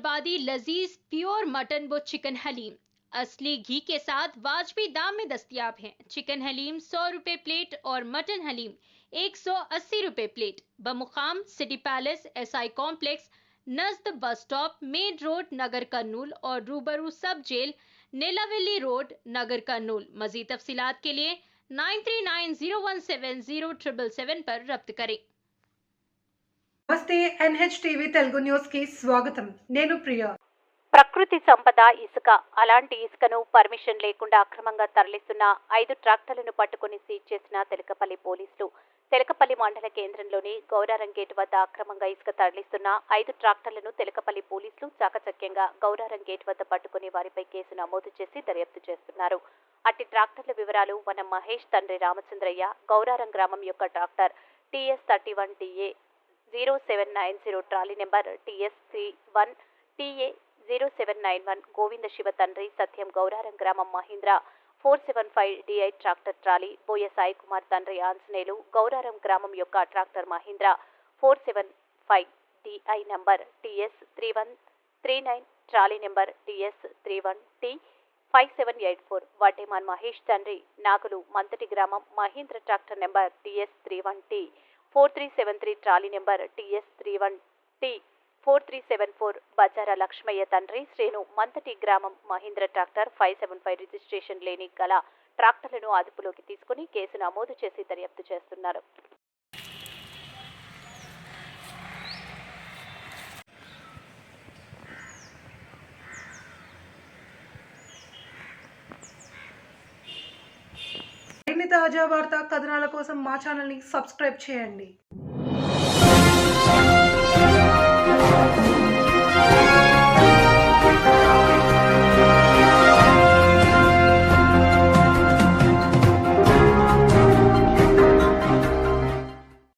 हैदराबादी लजीज pure mutton व chicken haleem असली घी के साथ वाजबी दाम में दस्तयाब हैं। चिकन हलीम 100 रुपए प्लेट और मटन हलीम 180 रुपए प्लेट। बमुकाम सिटी पैलेस एसआई कॉम्प्लेक्स नजद बस स्टॉप मेन रोड नगर कर्नूल और रूबरू सब जेल नीलावेली रोड नगर कर्नूल। मजीद तफसीलात के लिए 9390170777 पर रब्त करें। నమస్తే NHTV తెలుగు న్యూస్ కి స్వాగతం। నేను ప్రియ। ప్రకృతి సంపద ఇసుక, అలాంటి ఇసుకను పర్మిషన్ లేకుండా అక్రమంగా తరలిస్తున్న 5 ట్రాక్టర్లను పట్టుకుని సీజ్ చేసిన తెలకపల్లి పోలీసులు। తెలకపల్లి మండల కేంద్రంలోని గౌరారం గేట్ వద్ద అక్రమంగా ఇసుక తరలిస్తున్న 5 ట్రాక్టర్లను తెలకపల్లి పోలీసులు చాకచక్యంగా గౌరారం గేట్ వద్ద పట్టుకుని వారిపై కేసు నమోదు చేసి దర్యాప్తు చేస్తున్నారు। అట్టి ట్రాక్టర్ల వివరాలు వనం మహేష్ తండ్రి రామచంద్రయ్య, గౌరారం గ్రామం యొక్క tractor TS31TA 0790 trolley number TS31TA 0791 Govinda Shiva తండ్రి సత్యం గౌరారం గ్రామం Mahindra 475DI tractor trolley Boya Sai Kumar తండ్రి ఆంజనేయులు గౌరారం గ్రామం యొక్క tractor Mahindra 475DI number TS3139 trolley number TS31T 5784 Vaddeman Mahesh తండ్రి నాగులు మంతటి గ్రామం Mahindra tractor number TS31T 4373 trolley number TS31T 4374 Bajara Lakshmaiah తండ్రి శ్రేణు మంతటి గ్రామం మహీంద్ర ట్రాక్టర్ 575 రిజిస్ట్రేషన్ లేని గల ట్రాక్టర్లను అదుపులోకి తీసుకుని కేసు నమోదు చేసి దర్యాప్తు చేస్తున్నారు। మరిన్ని తాజా వార్తా కథనాల కోసం మా ఛానల్ని సబ్స్క్రైబ్ చేయండి।